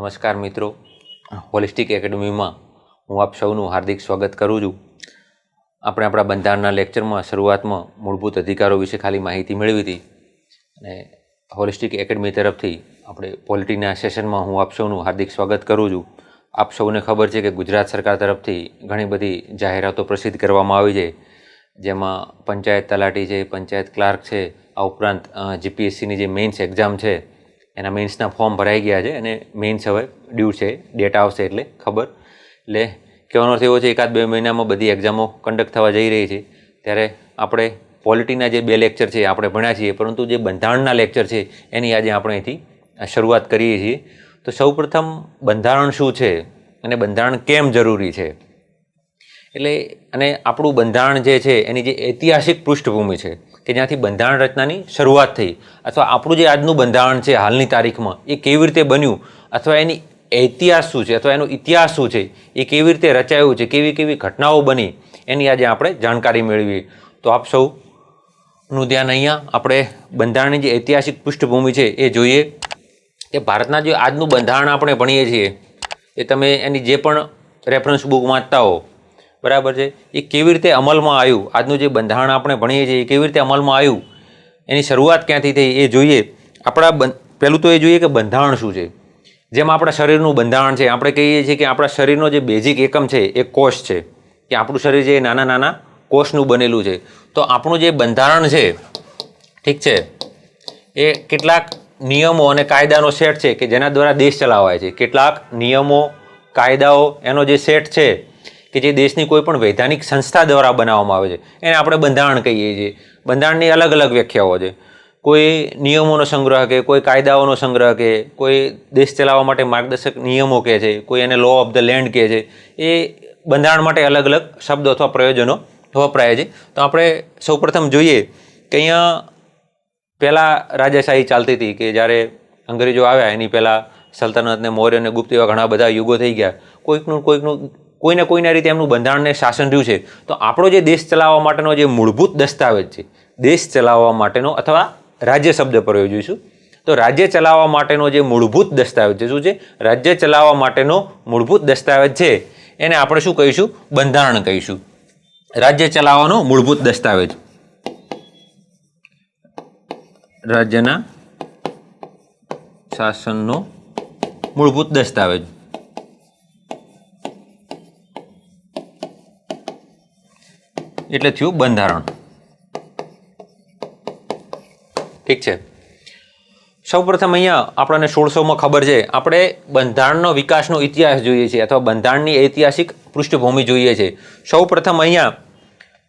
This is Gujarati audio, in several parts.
નમસ્કાર મિત્રો, હોલિસ્ટિક એકેડમીમાં હું આપ સૌનું હાર્દિક સ્વાગત કરું છું. આપણે આપણા બંધારણના લેક્ચરમાં શરૂઆતમાં મૂળભૂત અધિકારો વિશે ખાલી માહિતી મેળવી હતી અને હોલિસ્ટિક એકેડમી તરફથી આપણે પોલિટીના સેશનમાં હું આપ સૌનું હાર્દિક સ્વાગત કરું છું. આપ સૌને ખબર છે કે ગુજરાત સરકાર તરફથી ઘણી બધી જાહેરાતો પ્રસિદ્ધ કરવામાં આવી છે, જેમાં પંચાયત તલાટી છે, પંચાયત ક્લાર્ક છે, આ ઉપરાંત જીપીએસસીની જે મેઇન્સ એક્ઝામ છે એના મેઇન્સના ફોર્મ ભરાઈ ગયા છે અને મેઇન્સ હવે ડ્યુ છે, ડેટ આવશે એટલે ખબર. એટલે કહેવાનો અર્થ એવો છે 1-2 મહિનામાં બધી એક્ઝામો કન્ડક્ટ થવા જઈ રહી છે. ત્યારે આપણે પોલિટીના જે 2 લેક્ચર છે આપણે ભણ્યા છીએ, પરંતુ જે બંધારણના લેક્ચર છે એની આજે આપણે અહીંથી શરૂઆત કરીએ છીએ. તો સૌપ્રથમ બંધારણ શું છે અને બંધારણ કેમ જરૂરી છે, એટલે અને આપણું બંધારણ જે છે એની જે ઐતિહાસિક પૃષ્ઠભૂમિ છે કે જ્યાંથી બંધારણ રચનાની શરૂઆત થઈ, અથવા આપણું જે આજનું બંધારણ છે હાલની તારીખમાં એ કેવી રીતે બન્યું, અથવા એની ઇતિહાસ શું છે, અથવા એનો ઇતિહાસ શું છે, એ કેવી રીતે રચાયું છે, કેવી કેવી ઘટનાઓ બની, એની આજે આપણે જાણકારી મેળવીએ. તો આપ સૌનું ધ્યાન અહીંયા આપણે બંધારણની જે ઐતિહાસિક પૃષ્ઠભૂમિ છે એ જોઈએ કે ભારતના જે આજનું બંધારણ આપણે ભણીએ છીએ એ તમે એની જે પણ રેફરન્સ બુક વાંચતા હો, બરાબર છે, એ કેવી રીતે અમલમાં આવ્યું, આજનું જે બંધારણ આપણે ભણીએ છીએ એ કેવી રીતે અમલમાં આવ્યું, એની શરૂઆત ક્યાંથી થઈ એ જોઈએ. આપણા પહેલું તો એ જોઈએ કે બંધારણ શું છે. જેમ આપણા શરીરનું બંધારણ છે, આપણે કહીએ છીએ કે આપણા શરીરનો જે બેઝિક એકમ છે એ કોષ છે, કે આપણું શરીર જે નાના નાના કોષનું બનેલું છે. તો આપણું જે બંધારણ છે, ઠીક છે, એ કેટલાક નિયમો અને કાયદાનો સેટ છે કે જેના દ્વારા દેશ ચલાવાય છે. કેટલાક નિયમો કાયદાઓ એનો જે સેટ છે કે જે દેશની કોઈ પણ વૈધાનિક સંસ્થા દ્વારા બનાવવામાં આવે છે એને આપણે બંધારણ કહીએ છીએ. બંધારણની અલગ અલગ વ્યાખ્યાઓ છે. કોઈ નિયમોનો સંગ્રહ કે કોઈ કાયદાઓનો સંગ્રહ કે કોઈ દેશ ચલાવવા માટે માર્ગદર્શક નિયમો કહે છે, કોઈ એને લો ઓફ ધ લેન્ડ કહે છે. એ બંધારણ માટે અલગ અલગ શબ્દો અથવા પ્રયોજનો વપરાય છે. તો આપણે સૌપ્રથમ જોઈએ કે અહીંયા પહેલાં રાજાશાહી ચાલતી હતી, કે જ્યારે અંગ્રેજો આવ્યા એની પહેલાં સલ્તનત ને મૌર્ય અને ગુપ્ત એવા ઘણા બધા યુગો થઈ ગયા. કોઈને કોઈના રીતે એમનું બંધારણને શાસન રહ્યું છે. તો આપણો જે દેશ ચલાવવા માટેનો જે મૂળભૂત દસ્તાવેજ છે, દેશ ચલાવવા માટેનો, અથવા રાજ્ય શબ્દ પ્રયોગ જોઈશું, તો રાજ્ય ચલાવવા માટેનો જે મૂળભૂત દસ્તાવેજ છે, શું છે, રાજ્ય ચલાવવા માટેનો મૂળભૂત દસ્તાવેજ છે એને આપણે શું કહીશું, બંધારણ કહીશું. રાજ્ય ચલાવવાનો મૂળભૂત દસ્તાવેજ, રાજ્યના શાસનનો મૂળભૂત દસ્તાવેજ. એટલે થયું બંધારણ. ઠીક છે. સૌપ્રથમ અહીંયા આપણને 1600માં ખબર છે, આપણે બંધારણનો વિકાસનો ઇતિહાસ જોઈએ છીએ અથવા બંધારણની ઐતિહાસિક પૃષ્ઠભૂમિ જોઈએ છે. સૌપ્રથમ અહીંયા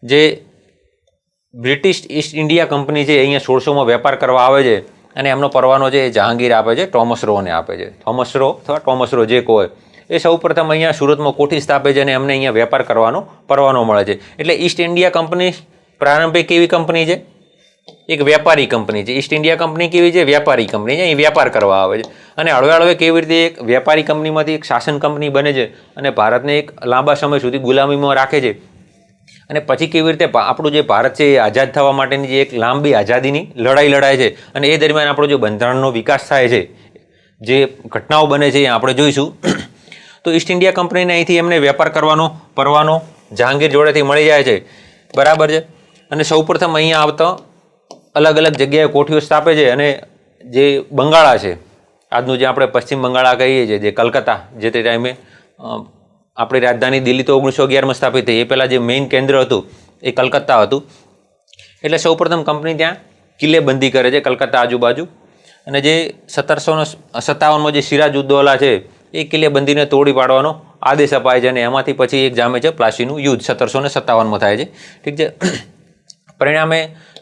જે બ્રિટિશ ઈસ્ટ ઇન્ડિયા કંપની છે અહીંયા 1600માં વેપાર કરવા આવે છે અને એમનો પરવાનો છે એ જહાંગીર આપે છે, ટોમસ રોને આપે છે. થોમસ રો અથવા ટોમસ રો જે કહો, એ સૌપ્રથમ અહીંયા સુરતમાં કોઠી સ્થાપે છે અને એમને અહીંયા વેપાર કરવાનો પરવાનો મળે છે. એટલે ઈસ્ટ ઇન્ડિયા કંપની પ્રારંભિક કેવી કંપની છે, એક વેપારી કંપની છે. ઈસ્ટ ઇન્ડિયા કંપની કેવી છે, વેપારી કંપની છે, એ વેપાર કરવા આવે છે. અને હળવે હળવે કેવી રીતે એક વેપારી કંપનીમાંથી એક શાસન કંપની બને છે અને ભારતને એક લાંબા સમય સુધી ગુલામીમાં રાખે છે. અને પછી કેવી રીતે આપણું જે ભારત છે એ આઝાદ થવા માટેની જે એક લાંબી આઝાદીની લડાઈ લડાય છે અને એ દરમિયાન આપણો જે બંધારણનો વિકાસ થાય છે, જે ઘટનાઓ બને છે એ આપણે જોઈશું. તો ઈસ્ટ ઇન્ડિયા કંપનીને અહીંથી એમને વેપાર કરવાનો પરવાનો જહાંગીર જોડેથી મળી જાય છે, બરાબર છે. અને સૌપ્રથમ અહીંયા આવતા અલગ અલગ જગ્યાએ કોઠીઓ સ્થાપે છે. અને જે બંગાળા છે, આજનું જે આપણે પશ્ચિમ બંગાળા કહીએ છીએ, જે કલકત્તા જે તે ટાઈમે આપણી રાજધાની દિલ્હી તો 1911માં સ્થાપિત થઈ, એ પહેલાં જે મેઇન કેન્દ્ર હતું એ કલકત્તા હતું. એટલે સૌપ્રથમ કંપની ત્યાં કિલ્લેબંધી કરે છે કલકત્તા આજુબાજુ. અને જે 1757માં જે સિરાજુદ્દૌલા છે એ કિલ્લેબંધીને તોડી પાડવાનો આદેશ અપાય છે અને એમાંથી પછી એક જામે છે પ્લાસીનું યુદ્ધ 1757માં થાય છે. ઠીક છે. પરિણામે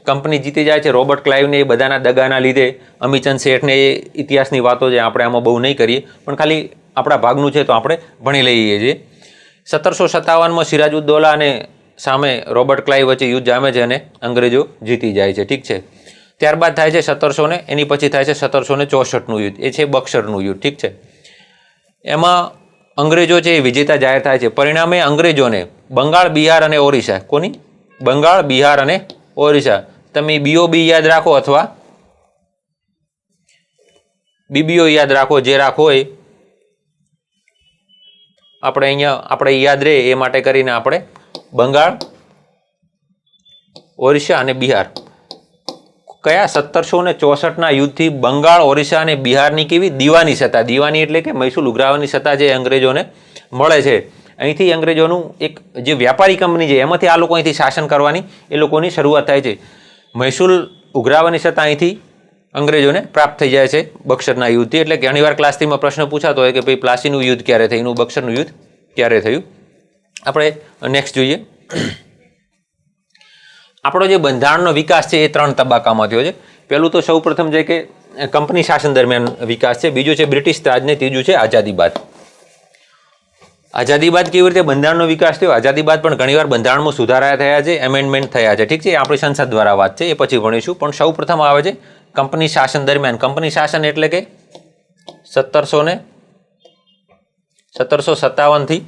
કંપની જીતી જાય છે. રોબર્ટ ક્લાઇવને એ બધાના દગાના લીધે, અમીચંદ શેઠને એ ઇતિહાસની વાતો છે આપણે આમાં બહુ નહીં કરીએ, પણ ખાલી આપણા ભાગનું છે તો આપણે ભણી લઈએ છીએ. 1757માં સિરાજુદ્દૌલા અને સામે રોબર્ટ ક્લાઇવ વચ્ચે યુદ્ધ જામે છે અને અંગ્રેજો જીતી જાય છે. ઠીક છે. ત્યારબાદ થાય છે 1700 એની પછી થાય છે 1764નું યુદ્ધ, એ છે બક્સરનું યુદ્ધ. ઠીક છે. એમાં અંગ્રેજો છે એ વિજેતા જાહેર થાય છે. પરિણામે અંગ્રેજોને બંગાળ, બિહાર અને ઓરિસ્સા, કોની, બંગાળ, બિહાર અને ઓરિસ્સા, તમે બીઓબી યાદ રાખો અથવા બીબીઓ યાદ રાખો, જે રાખો એ આપણે અહીંયા આપણે યાદ રહે એ માટે કરીને આપણે બંગાળ, ઓરિસ્સા અને બિહાર કયા 1764ના યુદ્ધથી બંગાળ, ઓરિસ્સા અને બિહારની કેવી દીવાની સત્તા, દીવાની એટલે કે મહેસૂલ ઉઘરાવવાની સત્તા જે અંગ્રેજોને મળે છે, અહીંથી અંગ્રેજોનું એક જે વ્યાપારી કંપની છે એમાંથી આ લોકો અહીંથી શાસન કરવાની એ લોકોની શરૂઆત થાય છે. મહેસૂલ ઉઘરાવવાની સત્તા અહીંથી અંગ્રેજોને પ્રાપ્ત થઈ જાય છે બક્સરના યુદ્ધથી. એટલે ઘણીવાર ક્લાસ 3માં પ્રશ્ન પૂછાતો હોય કે ભાઈ પ્લાસીનું યુદ્ધ ક્યારે થયું, બક્સરનું યુદ્ધ ક્યારે થયું. આપણે નેક્સ્ટ જોઈએ. આપણો જે બંધારણનો વિકાસ છે એ 3 તબક્કામાં થયો છે. પહેલું તો સૌ પ્રથમ છે કે કંપની શાસન દરમિયાન વિકાસ છે, બીજું છે બ્રિટિશ રાજ ને ત્રીજું છે આઝાદી બાદ. આઝાદી બાદ કેવી રીતે બંધારણનો વિકાસ થયો, આઝાદી બાદ પણ ઘણીવાર બંધારણમાં સુધારા થયા છે, એમેન્ડમેન્ટ થયા છે, ઠીક છે, આપણી સંસદ દ્વારા વાત છે, એ પછી ભણીશું. પણ સૌ પ્રથમ આવે છે કંપની શાસન દરમિયાન. કંપની શાસન એટલે કે 1757 થી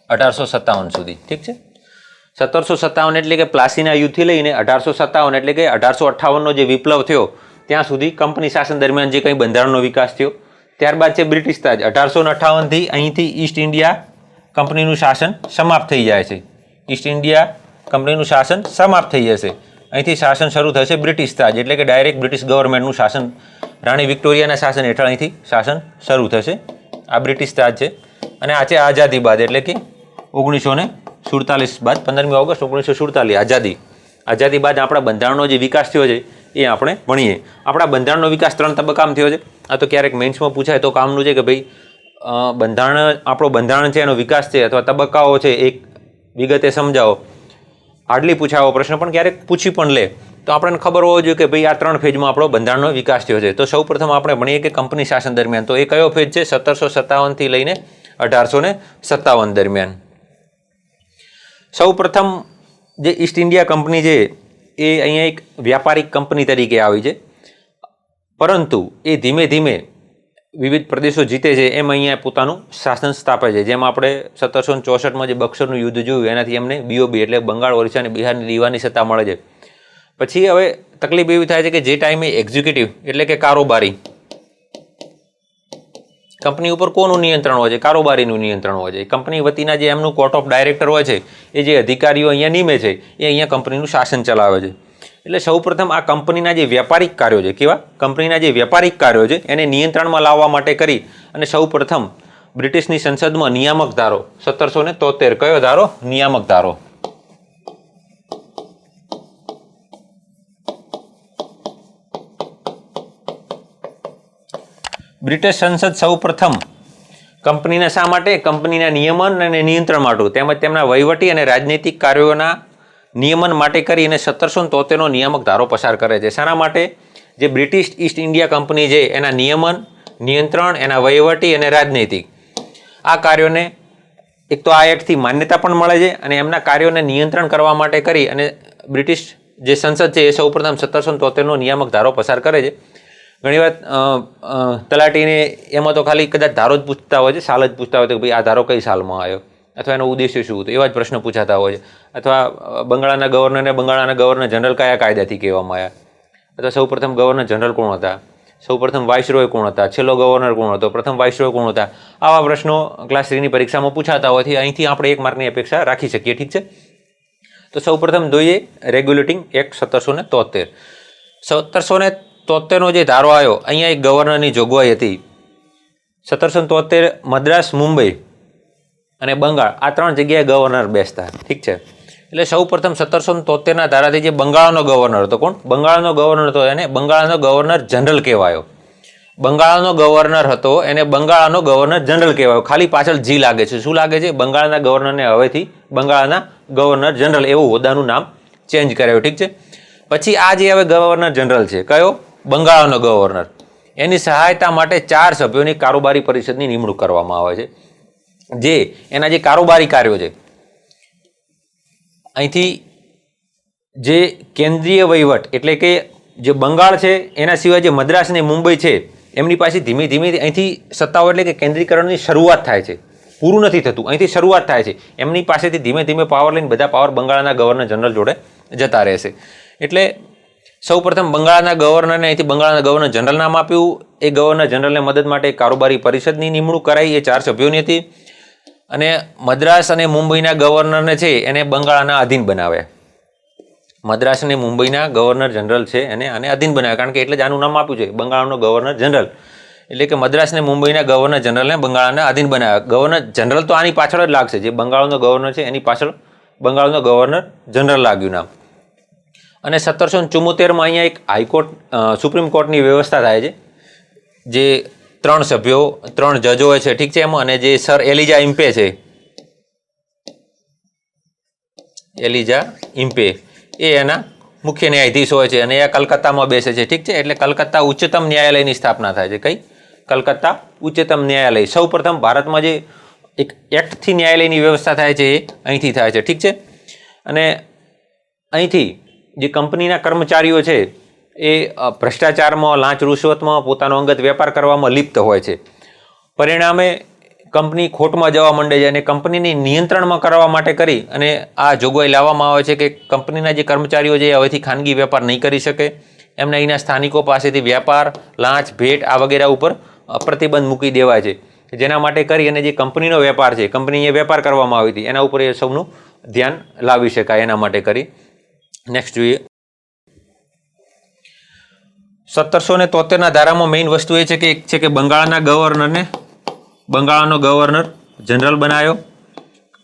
1857 સુધી, ઠીક છે. 1757 એટલે કે પ્લાસીના યુદ્ધથી લઈને 1857 એટલે કે 1858નો જે વિપ્લવ થયો ત્યાં સુધી કંપની શાસન દરમિયાન જે કંઈ બંધારણનો વિકાસ થયો. ત્યારબાદ છે બ્રિટિશ રાજ. 1858 થી અહીંથી ઈસ્ટ ઇન્ડિયા કંપનીનું શાસન સમાપ્ત થઈ જાય છે. ઈસ્ટ ઇન્ડિયા કંપનીનું શાસન સમાપ્ત થઈ જશે. અહીંથી શાસન શરૂ થશે બ્રિટિશ રાજ, એટલે કે ડાયરેક્ટ બ્રિટિશ ગવર્મેન્ટનું શાસન, રાણી વિક્ટોરિયાના શાસન હેઠળ અહીંથી શાસન શરૂ થશે. આ બ્રિટિશ રાજ છે. અને આ છે આઝાદી બાદ, એટલે કે 1947 બાદ, 15મી ઓગસ્ટ 1947 આઝાદી. આઝાદી બાદ આપણા બંધારણનો જે વિકાસ થયો છે એ આપણે ભણીએ. આપણા બંધારણનો વિકાસ 3 તબક્કામાં થયો છે. આ તો ક્યારેક મેન્સમાં પૂછાય તો કામનું છે કે ભાઈ આપણો બંધારણ છે એનો વિકાસ છે અથવા તબક્કાઓ છે એક વિગતે સમજાવો. હાર્ડલી પૂછાવો પ્રશ્ન, પણ ક્યારેક પૂછી પણ લે તો આપણને ખબર હોવો જોઈએ કે ભાઈ આ 3 ફેજમાં આપણો બંધારણનો વિકાસ થયો છે. તો સૌ પ્રથમ આપણે ભણીએ કે કંપની શાસન દરમિયાન. તો એ કયો ફેજ છે? 1757 થી લઈને 1857 દરમિયાન. સૌ પ્રથમ જે ઈસ્ટ ઇન્ડિયા કંપની છે એ અહીંયા એક વ્યાપારિક કંપની તરીકે આવી છે, પરંતુ એ ધીમે ધીમે વિવિધ પ્રદેશો જીતે છે એમ અહીંયા પોતાનું શાસન સ્થાપે છે. જેમ આપણે 1764માં જે બક્સરનું યુદ્ધ જોયું એનાથી એમને BOB એટલે બંગાળ, ઓરિસ્સા અને બિહારની દીવાની સત્તા મળે છે. પછી હવે તકલીફ એવી થાય છે કે જે ટાઈમે એક્ઝિક્યુટિવ એટલે કે કારોબારી કંપની ઉપર કોનું નિયંત્રણ હોય છે? કારોબારીનું નિયંત્રણ હોય છે. કંપની વતીના જે એમનું કોર્ટ ઓફ ડાયરેક્ટર હોય છે એ જે અધિકારીઓ અહીંયા નિમે છે એ અહીંયા કંપનીનું શાસન ચલાવે છે. એટલે સૌપ્રથમ આ કંપનીના જે વ્યાપારિક કાર્યો છે, કેવા કંપનીના જે વ્યાપારિક કાર્યો છે એને નિયંત્રણમાં લાવવા માટે કરી અને સૌપ્રથમ બ્રિટિશની સંસદમાં નિયામક ધારો 1773, કયો ધારો? નિયામક ધારો. બ્રિટિશ સંસદ સૌ પ્રથમ કંપનીના શા માટે? કંપનીના નિયમન અને નિયંત્રણ માટે તેમજ તેમના વહીવટી અને રાજનૈતિક કાર્યોના નિયમન માટે કરી અને 1773નો નિયામક ધારો પસાર કરે છે. શાના માટે? જે બ્રિટિશ ઈસ્ટ ઇન્ડિયા કંપની છે એના નિયમન, નિયંત્રણ, એના વહીવટી અને રાજનૈતિક આ કાર્યોને એક તો આ એક્ટથી માન્યતા પણ મળે છે અને એમના કાર્યોને નિયંત્રણ કરવા માટે કરી અને બ્રિટિશ જે સંસદ છે એ સૌપ્રથમ 1773નો નિયામક ધારો પસાર કરે છે. ઘણીવાર તલાટીને એમાં તો ખાલી કદાચ ધારો જ પૂછતા હોય છે, સાલ જ પૂછતા હોય તો કે ભાઈ આ ધારો કઈ સાલમાં આવ્યો અથવા એનો ઉદ્દેશ્ય શું હતો, એવા જ પ્રશ્ન પૂછાતા હોય છે. અથવા બંગાળાના ગવર્નર જનરલ કયા કાયદાથી કહેવામાં આવ્યા, અથવા સૌપ્રથમ ગવર્નર જનરલ કોણ હતા, સૌપ્રથમ વાઇસરોય કોણ હતા, છેલ્લો ગવર્નર કોણ હતો, પ્રથમ વાઇસરોય કોણ હતા, આવા પ્રશ્નો ક્લાસ 3ની પરીક્ષામાં પૂછાતા હોવાથી અહીંથી આપણે 1 માર્કની અપેક્ષા રાખી શકીએ, ઠીક છે. તો સૌપ્રથમ જોઈએ રેગ્યુલેટિંગ એક્ટ 1773. 1773નો જે ધારો આવ્યો અહીંયા એક ગવર્નરની જોગવાઈ હતી. 1773 મદ્રાસ, મુંબઈ અને બંગાળ આ 3 જગ્યાએ ગવર્નર બેસતા, ઠીક છે. એટલે સૌ પ્રથમ 1773ના ધારાથી જે બંગાળનો ગવર્નર હતો, કોણ? બંગાળનો ગવર્નર હતો એને બંગાળનો ગવર્નર જનરલ કહેવાયો. બંગાળનો ગવર્નર હતો એને બંગાળનો ગવર્નર જનરલ કહેવાયો. ખાલી પાછળ જી લાગે છે. શું લાગે છે? બંગાળના ગવર્નરને હવેથી બંગાળના ગવર્નર જનરલ એવું હોદ્દાનું નામ ચેન્જ કરાયું, ઠીક છે. પછી આ જે હવે ગવર્નર જનરલ છે કયો? બંગાળનો ગવર્નર. એની સહાયતા માટે 4 સભ્યોની કારોબારી પરિષદની નિમણૂક કરવામાં આવે છે, જે એના જે કારોબારી કાર્યો છે અહીંથી જે કેન્દ્રીય વહીવટ એટલે કે જે બંગાળ છે એના સિવાય જે મદ્રાસ અને મુંબઈ છે એમની પાસે ધીમે ધીમે અહીંથી સત્તાઓ એટલે કે કેન્દ્રીકરણની શરૂઆત થાય છે. પૂરું નથી થતું, અહીંથી શરૂઆત થાય છે. એમની પાસેથી ધીમે ધીમે પાવર લઈને બધા પાવર બંગાળના ગવર્નર જનરલ જોડે જતા રહેશે. એટલે સૌપ્રથમ બંગાળના ગવર્નરને અહીંથી બંગાળના ગવર્નર જનરલ નામ આપ્યું. એ ગવર્નર જનરલને મદદ માટે કારોબારી પરિષદની નિમણૂક કરાઈ. એ 4 સભ્યોની હતી. અને મદ્રાસ અને મુંબઈના ગવર્નરને છે એને બંગાળના અધીન બનાવ્યા. મદ્રાસ અને મુંબઈના ગવર્નર જનરલ છે એને આને અધીન બનાવ્યા, કારણ કે એટલે જ આનું નામ આપ્યું છે બંગાળનો ગવર્નર જનરલ. એટલે કે મદ્રાસ અને મુંબઈના ગવર્નર જનરલને બંગાળના અધીન બનાવ્યા. ગવર્નર જનરલ તો આની પાછળ જ લાગશે, જે બંગાળનો ગવર્નર છે એની પાછળ બંગાળનો ગવર્નર જનરલ લાગ્યું નામ. અને 1774માં અહીંયા એક હાઈકોર્ટ સુપ્રીમ કોર્ટની વ્યવસ્થા થાય છે, જે 3 સભ્યો 3 જજો હોય છે, ઠીક છે એમાં. અને જે સર એલિજા ઇમ્પે છે, એલિજા ઇમ્પે એ એના મુખ્ય ન્યાયાધીશ હોય છે અને એ કલકત્તામાં બેસે છે, ઠીક છે. એટલે કલકત્તા ઉચ્ચતમ ન્યાયાલયની સ્થાપના થાય છે. કઈ? કલકત્તા ઉચ્ચતમ ન્યાયાલય. સૌ પ્રથમ ભારતમાં જે એક એક્ટથી ન્યાયાલયની વ્યવસ્થા થાય છે એ અહીંથી થાય છે, ઠીક છે. અને અહીંથી જે કંપનીના કર્મચારીઓ છે એ ભ્રષ્ટાચારમાં, લાંચ રૂશ્વતમાં, પોતાનો અંગત વેપાર કરવામાં લિપ્ત હોય છે. પરિણામે કંપની ખોટમાં જવા માંડે છે અને કંપનીની નિયંત્રણમાં કરવા માટે કરી અને આ જોગવાઈ લાવવામાં આવે છે કે કંપનીના જે કર્મચારીઓ છે હવેથી ખાનગી વેપાર નહીં કરી શકે. એમને અહીંના સ્થાનિકો પાસેથી વ્યાપાર, લાંચ, ભેટ આ વગેરે ઉપર પ્રતિબંધ મૂકી દેવાય છે. જેના માટે કરી અને જે કંપનીનો વેપાર છે, કંપનીએ વેપાર કરવામાં આવી હતી, એના ઉપર એ સૌનું ધ્યાન લાવી શકાય એના માટે કરી. નેક્સ્ટ જોઈએ. 1773ના ધારામાં મેઇન વસ્તુ એ છે કે એક છે કે બંગાળના ગવર્નરને બંગાળનો ગવર્નર જનરલ બનાવ્યો.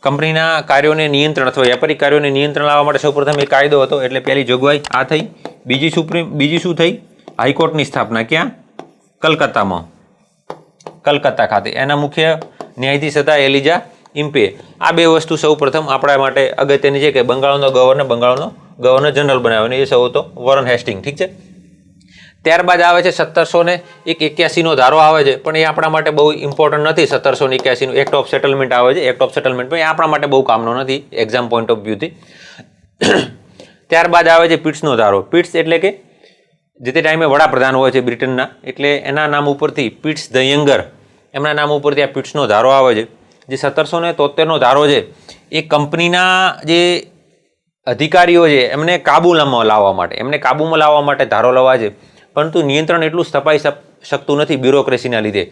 કંપનીના કાર્યોને નિયંત્રણ અથવા વ્યાપારિક કાર્યોને નિયંત્રણ લાવવા માટે સૌપ્રથમ એક કાયદો હતો. એટલે પહેલી જોગવાઈ આ થઈ. બીજી શું થઈ? હાઈકોર્ટની સ્થાપના. ક્યાં? કલકત્તામાં, કલકત્તા ખાતે. એના મુખ્ય ન્યાયાધીશ હતા એલિજા ઇમ્પે. આ 2 વસ્તુ સૌપ્રથમ આપણા માટે અગત્યની છે કે બંગાળનો ગવર્નર જનરલ બનાવ્યો અને એ સૌ હતો વોરન હેસ્ટિંગ, ઠીક છે. ત્યારબાદ આવે છે 1781નો ધારો આવે છે, પણ એ આપણા માટે બહુ ઇમ્પોર્ટન્ટ નથી. 1781નું એક્ટ ઓફ સેટલમેન્ટ આવે છે. એક્ટ ઓફ સેટલમેન્ટ પણ એ આપણા માટે બહુ કામનો નથી એક્ઝામ પોઈન્ટ ઓફ વ્યૂથી. ત્યારબાદ આવે છે પિટ્સનો ધારો. પિટ્સ એટલે કે જે તે ટાઈમે વડાપ્રધાન હોય છે બ્રિટનના, એટલે એના નામ ઉપરથી પિટ્સ ધ યંગર, એમના નામ ઉપરથી આ પિટ્સનો ધારો આવે છે. જે 1773નો ધારો છે એ કંપનીના જે અધિકારીઓ છે એમને કાબૂમાં લાવવા માટે ધારો લવા છે. પરંતુ નિયંત્રણ એટલું સ્થપાઈ શકતું નથી બ્યુરોક્રેસીના લીધે.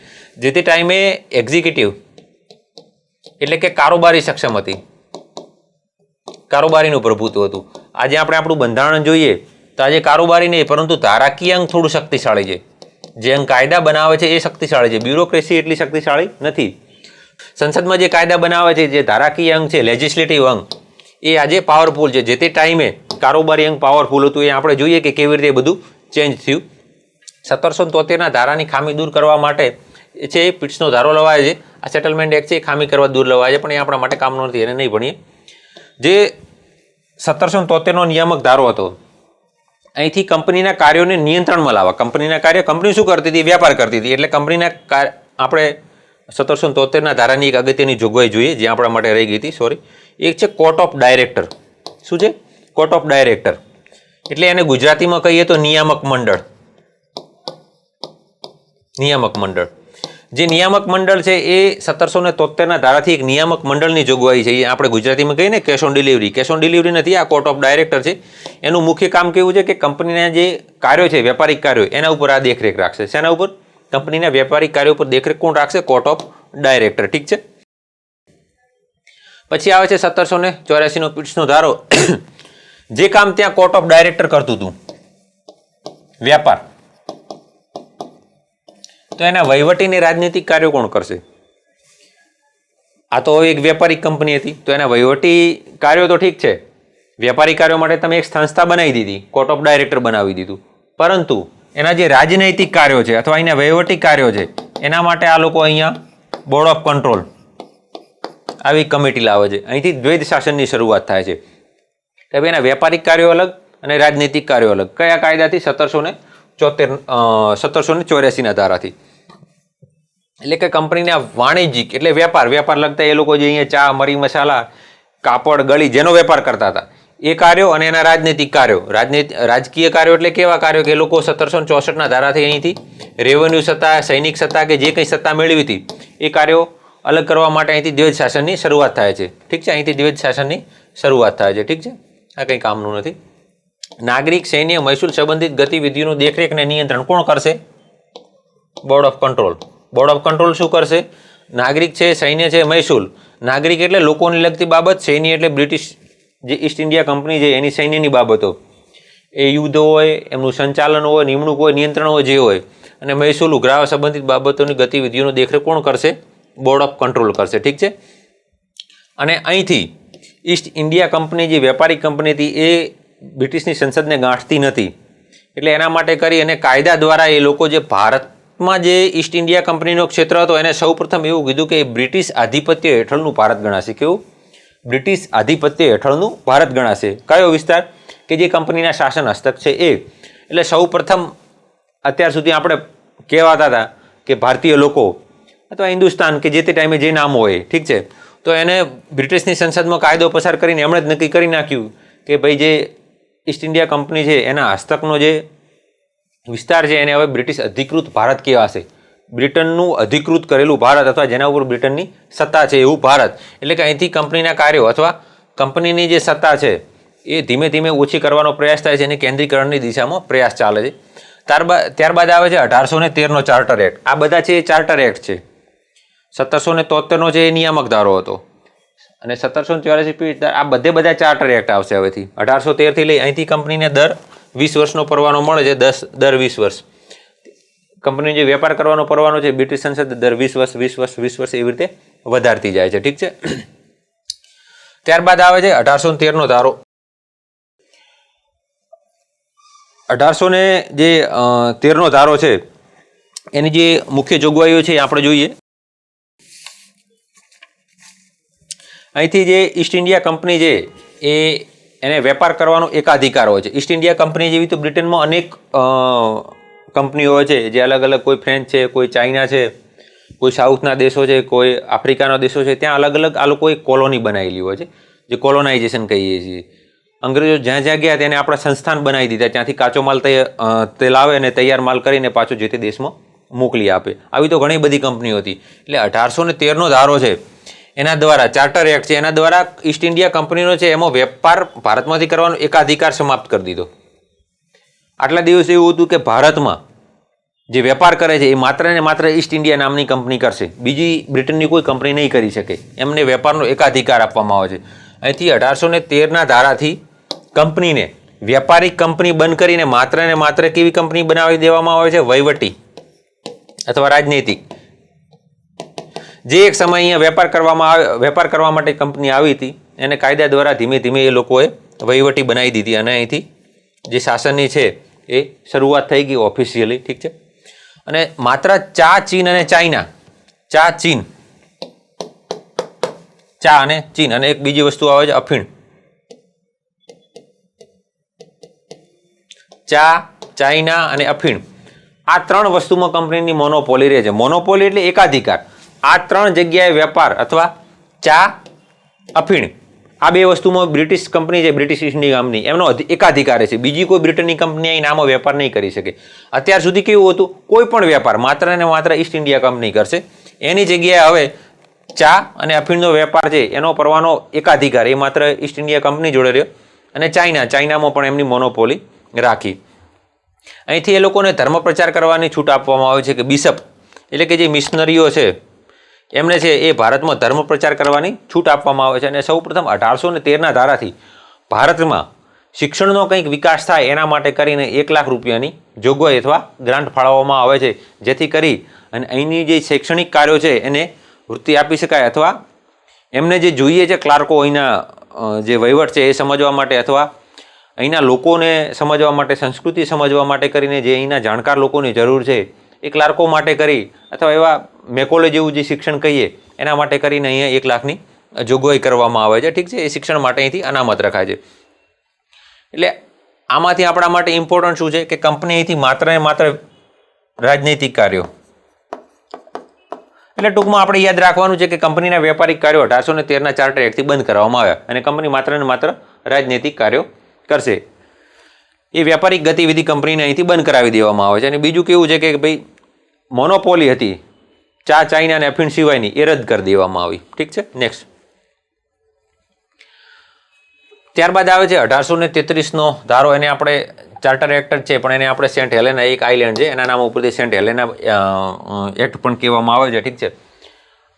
જે તે ટાઈમે એક્ઝિક્યુટિવ એટલે કે કારોબારી સક્ષમ હતી, કારોબારીનું પ્રભુત્વ હતું. આજે આપણે આપણું બંધારણ જોઈએ તો આજે કારોબારી નહીં પરંતુ ધારાકીય અંગ થોડું શક્તિશાળી છે. જે અંગ કાયદા બનાવે છે એ શક્તિશાળી છે, બ્યુરોક્રેસી એટલી શક્તિશાળી નથી. સંસદમાં જે કાયદા બનાવે છે, જે ધારાકીય અંગ છે, લેજિસ્લેટિવ અંગ, એ આજે પાવરફુલ છે. જે તે ટાઈમે કારોબારી અંગ પાવરફુલ હતું. એ આપણે જોઈએ કે કેવી રીતે બધું ચેન્જ થયું. 1773ના ધારાની ખામી દૂર કરવા માટે છે પિટ્સનો ધારો લવાય છે. આ સેટલમેન્ટ એક્ટ છે એ ખામી કરવા દૂર લવાય છે, પણ એ આપણા માટે કામનો નથી, એને નહીં ભણીએ. જે 1773નો નિયામક ધારો હતો, અહીંથી કંપનીના કાર્યોને નિયંત્રણમાં લાવવા. કંપની શું કરતી હતી? વેપાર કરતી હતી. એટલે કંપનીના આપણે 1773ના ધારાની એક અગત્યની જોગવાઈ જોઈએ જે આપણા માટે રહી ગઈ હતી, સોરી. એક છે કોર્ટ ઓફ ડાયરેક્ટર. શું છે? કોર્ટ ઓફ ડાયરેક્ટર એટલે એને ગુજરાતીમાં કહીએ તો નિયામક મંડળ. જે નિયામક મંડળ છે એ 1773ના ધારાથી એક નિયામક મંડળની જોગવાઈ છે. એ આપણે ગુજરાતીમાં કહીએ ને cash on delivery. Cash on delivery નથી, આ કોર્ટ ઓફ ડાયરેક્ટર છે. એનું મુખ્ય કામ કેવું છે કે કંપનીના જે કાર્યો છે, વ્યાપારિક કાર્યો, એના ઉપર આ દેખરેખ રાખશે. શેના ઉપર? કંપનીના વ્યાપારિક કાર્યો ઉપર દેખરેખ કોણ રાખશે? કોર્ટ ઓફ ડાયરેક્ટર, ઠીક છે. પછી આવે છે 1784નો પિટ્સનો ધારો. જે કામ ત્યાં કોર્ટ ઓફ ડાયરેક્ટર કરતું હતું, વ્યાપાર, તો એના વહીવટી અને રાજનૈતિક કાર્યો કોણ કરશે? આ તો એક વ્યાપારિક કંપની હતી તો એના વહીવટી કાર્યો તો ઠીક છે, વ્યાપારી કાર્યો માટે તમે એક સંસ્થા બનાવી દીધી, કોર્ટ ઓફ ડાયરેક્ટર બનાવી દીધું, પરંતુ એના જે રાજનૈતિક કાર્યો છે અથવા એના વહીવટી કાર્યો છે એના માટે આ લોકો અહીંયા બોર્ડ ઓફ કંટ્રોલ આવી કમિટી લાવે છે. અહીંથી દ્વૈત શાસનની શરૂઆત થાય છે. કે ભાઈ એના વ્યાપારિક કાર્યો અલગ અને રાજનૈતિક કાર્યો અલગ. કયા કાયદાથી? 1784ના ધારાથી. એટલે કે કંપનીના વાણિજ્યિક એટલે વેપાર લગતા એ લોકો જે અહીંયા ચા, મરી મસાલા, કાપડ, ગળી જેનો વેપાર કરતા હતા એ કાર્યો અને એના રાજનૈતિક કાર્યો. રાજકીય કાર્યો એટલે કેવા કાર્યો કે લોકો 1764ના ધારાથી અહીંથી રેવન્યુ સત્તા, સૈનિક સત્તા કે જે કંઈ સત્તા મેળવી હતી એ કાર્યો અલગ કરવા માટે અહીંથી દ્વૈત શાસનની શરૂઆત થાય છે. ઠીક છે, અહીંથી દ્વૈત શાસનની શરૂઆત થાય છે. ઠીક છે, આ કંઈ કામનું નથી. નાગરિક, સૈન્ય, મહેસૂલ સંબંધિત ગતિવિધિઓનું દેખરેખ અને નિયંત્રણ કોણ કરશે? Board of control. Board of control શું કરશે? નાગરિક છે, સૈન્ય છે, મહેસૂલ. નાગરિક એટલે લોકોને લગતી બાબત, સૈન્ય એટલે બ્રિટિશ જે ઈસ્ટ ઇન્ડિયા કંપની છે એની સૈન્યની બાબતો, એ યુદ્ધ હોય, એમનું સંચાલન હોય, નિમણૂક હોય, નિયંત્રણ હોય, જે હોય. અને મહેસૂલ ગ્રાહક સંબંધિત બાબતોની ગતિવિધિઓનું દેખરેખ કોણ કરશે? બોર્ડ ઓફ કંટ્રોલ કરશે. ઠીક છે. અને અહીંથી ઈસ્ટ ઇન્ડિયા કંપની જે વેપારી કંપની હતી એ બ્રિટિશની સંસદને ગાંઠતી નથી, એટલે એના માટે કરી અને કાયદા દ્વારા એ લોકો જે ભારતમાં જે ઈસ્ટ ઇન્ડિયા કંપનીનો ક્ષેત્ર હતો એને સૌપ્રથમ એવું કીધું કે બ્રિટિશ આધિપત્ય હેઠળનું ભારત ગણાશે. કેવું? બ્રિટિશ આધિપત્ય હેઠળનું ભારત ગણાશે. કયો વિસ્તાર? કે જે કંપનીના શાસન હસ્તક છે એ. એટલે સૌપ્રથમ અત્યાર સુધી આપણે કહેવાતા હતા કે ભારતીય લોકો અથવા હિન્દુસ્તાન કે જે તે ટાઈમે જે નામ હોય, ઠીક છે, તો એને બ્રિટિશની સંસદમાં કાયદો પસાર કરીને એમણે જ નક્કી કરી નાખ્યું કે ભાઈ જે ઈસ્ટ ઇન્ડિયા કંપની છે એના હસ્તકનો જે વિસ્તાર છે એને હવે બ્રિટિશ અધિકૃત ભારત કહેવાશે. બ્રિટનનું અધિકૃત કરેલું ભારત અથવા જેના ઉપર બ્રિટનની સત્તા છે એવું ભારત. એટલે કે અહીંથી કંપનીના કાર્યો અથવા કંપનીની જે સત્તા છે એ ધીમે ધીમે ઓછી કરવાનો પ્રયાસ થાય છે અને કેન્દ્રીકરણની દિશામાં પ્રયાસ ચાલે છે. ત્યારબાદ આવે છે 1813નો ચાર્ટર એક્ટ. આ બધા છે એ ચાર્ટર એક્ટ છે. 1773નો છે એ નિયામક ધારો હતો અને 1784 આ બધા ચાર્ટર એક્ટ આવશે હવેથી. 1813થી લઈ અહીંથી કંપનીને દર 20 વર્ષનો પરવાનો મળે છે. દર 20 વર્ષ કંપની જે વેપાર કરવાનો પરવાનો છે બ્રિટિશ સંસદ દર 20 વર્ષ એવી રીતે વધારતી જાય છે. ઠીક છે. ત્યારબાદ આવે છે 1813નો ધારો. 1813નો ધારો છે એની જે મુખ્ય જોગવાઈઓ છે આપણે જોઈએ. અહીંથી જે ઈસ્ટ ઇન્ડિયા કંપની છે એને વેપાર કરવાનો એકાધિકાર હોય છે. ઈસ્ટ ઇન્ડિયા કંપની જેવી તો બ્રિટનમાં અનેક કંપનીઓ હોય છે જે અલગ અલગ, કોઈ ફ્રેન્ચ છે, કોઈ ચાઇના છે, કોઈ સાઉથના દેશો છે, કોઈ આફ્રિકાના દેશો છે. ત્યાં અલગ અલગ આ લોકોએ કોલોની બનાવેલી હોય છે જે કોલોનાઇઝેશન કહીએ છીએ. અંગ્રેજો જ્યાં જ્યાં ગયા તેને આપણા સંસ્થાન બનાવી દીધા. ત્યાંથી કાચો માલ તે લાવે અને તૈયાર માલ કરીને પાછો જે તે દેશમાં મોકલી આપે. આવી તો ઘણી બધી કંપનીઓ હતી. એટલે 1813નો ધારો છે એના દ્વારા, ચાર્ટર એક્ટ છે એના દ્વારા ઈસ્ટ ઇન્ડિયા કંપનીનો છે એમાં વેપાર ભારતમાંથી કરવાનો એકાધિકાર સમાપ્ત કરી દીધો. આટલા દિવસ એવું હતું કે ભારતમાં જે વેપાર કરે છે એ માત્ર ને માત્ર ઈસ્ટ ઇન્ડિયા નામની કંપની કરશે, બીજી બ્રિટનની કોઈ કંપની નહીં કરી શકે. એમને વેપારનો એકાધિકાર આપવામાં આવે છે. અહીંથી 1813ના ધારાથી કંપનીને વ્યાપારિક કંપની બંધ કરીને માત્ર ને માત્ર કેવી કંપની બનાવી દેવામાં આવે છે? વહીવટી અથવા રાજનૈતિક. જે એક સમય અહીંયા વેપાર કરવા માટે કંપની આવી હતી એને કાયદા દ્વારા ધીમે ધીમે એ લોકોએ વહીવટી બનાવી દીધી અને અહીંથી જે શાસનની છે એ શરૂઆત થઈ ગઈ ઓફિશિયલી. ઠીક છે. અને માત્ર ચા, ચીન અને ચાઇના, ચા અને ચીન અને એક બીજી વસ્તુ આવે છે અફીણ. ચા, ચાઇના અને અફીણ, આ ત્રણ વસ્તુમાં કંપનીની મોનોપોલી રહે છે. મોનોપોલી એટલે એકાધિકાર. આ ત્રણ જગ્યાએ વેપાર અથવા ચા, અફીણ, આ બે વસ્તુમાં બ્રિટિશ કંપની છે, બ્રિટિશ ઈસ્ટ ઇન્ડિયા કંપની, એમનો એકાધિકાર છે. બીજી કોઈ બ્રિટનની કંપની અહીં નામો વેપાર નહીં કરી શકે. અત્યાર સુધી કેવું હતું? કોઈ પણ વેપાર માત્ર ને માત્ર ઈસ્ટ ઇન્ડિયા કંપની કરશે. એની જગ્યાએ હવે ચા અને અફીણનો વેપાર છે એનો પરવાનો એકાધિકાર એ માત્ર ઈસ્ટ ઇન્ડિયા કંપની જોડે રહ્યો. અને ચાઇનામાં પણ એમની મોનોપોલી રાખી. અહીંથી એ લોકોને ધર્મ પ્રચાર કરવાની છૂટ આપવામાં આવે છે કે બિશપ એટલે કે જે મિશનરીઓ છે એમને છે એ ભારતમાં ધર્મ પ્રચાર કરવાની છૂટ આપવામાં આવે છે. અને સૌપ્રથમ 1813ના ધારાથી ભારતમાં શિક્ષણનો કંઈક વિકાસ થાય એના માટે કરીને 1 લાખ રૂપિયાની જોગવાઈ અથવા ગ્રાન્ટ ફાળવવામાં આવે છે, જેથી કરી અને અહીંની જે શૈક્ષણિક કાર્યો છે એને વૃત્તિ આપી શકાય અથવા એમને જે જોઈએ છે ક્લાર્કો અહીંના જે વહીવટ છે એ સમજવા માટે અથવા અહીંના લોકોને સમજવા માટે, સંસ્કૃતિ સમજવા માટે કરીને જે અહીંના જાણકાર લોકોની જરૂર છે એ ક્લાર્કો માટે કરી અથવા એવા મેકોલે જેવું જે શિક્ષણ કહીએ એના માટે કરીને અહીંયા 1 લાખની જોગવાઈ કરવામાં આવે છે. ઠીક છે. એ શિક્ષણ માટે અહીંથી અનામત રખાય છે. એટલે આમાંથી આપણા માટે ઇમ્પોર્ટન્ટ શું છે કે કંપની અહીંથી માત્ર ને માત્ર રાજનૈતિક કાર્યો, એટલે ટૂંકમાં આપણે યાદ રાખવાનું છે કે કંપનીના વેપારિક કાર્યો 1813ના ચાર્ટર એક્ટથી બંધ કરવામાં આવ્યા અને કંપની માત્ર ને માત્ર રાજનૈતિક કાર્યો કરશે. એ વ્યાપારિક ગતિવિધિ કંપનીને અહીંથી બંધ કરાવી દેવામાં આવે છે. અને બીજું કેવું છે કે ભાઈ મોનોપોલી હતી ચા, ચાઇના અને અફીણ સિવાયની, એ રદ કરી દેવામાં આવી. ઠીક છે. નેક્સ્ટ ત્યારબાદ આવે છે 1833નો ધારો. એને આપણે ચાર્ટર એક્ટ છે, પણ એને આપણે સેન્ટ હેલેના, એક આઇલેન્ડ છે એના નામ ઉપરથી સેન્ટ હેલેના એક્ટ પણ કહેવામાં આવે છે. ઠીક છે,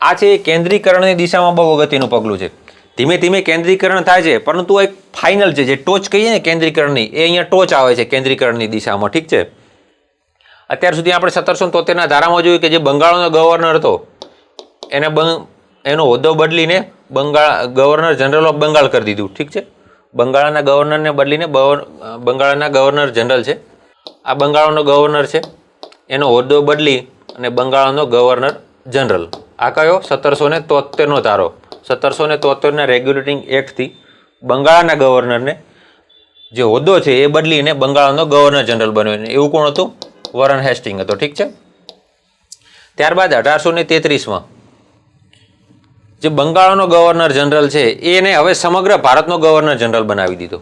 આ છે કેન્દ્રીકરણની દિશામાં બહુ અગત્યનું પગલું છે. ધીમે ધીમે કેન્દ્રીકરણ થાય છે, પરંતુ એક ફાઇનલ છે, જે ટોચ કહીએ ને કેન્દ્રીકરણની, એ અહીંયા ટોચ આવે છે કેન્દ્રીકરણની દિશામાં. ઠીક છે, અત્યાર સુધી આપણે 1773ના ધારામાં જોયું કે જે બંગાળનો ગવર્નર હતો એને એનો હોદ્દો બદલીને ગવર્નર જનરલ ઓફ બંગાળ કરી દીધું. ઠીક છે, બંગાળના ગવર્નરને બદલીને બંગાળના ગવર્નર જનરલ છે. આ બંગાળનો ગવર્નર છે, એનો હોદ્દો બદલી અને બંગાળનો ગવર્નર જનરલ. આ કયો? 1773નો ધારો. 1773ના રેગ્યુલેટિંગ એક્ટથી બંગાળના ગવર્નરને જે હોદ્દો છે એ બદલીને બંગાળનો ગવર્નર જનરલ બન્યો. એવું કોણ હતું? વોરન હેસ્ટિંગ હતો. ઠીક છે, ત્યારબાદ 1833માં જે બંગાળનો ગવર્નર જનરલ છે એને હવે સમગ્ર ભારતનો ગવર્નર જનરલ બનાવી દીધો.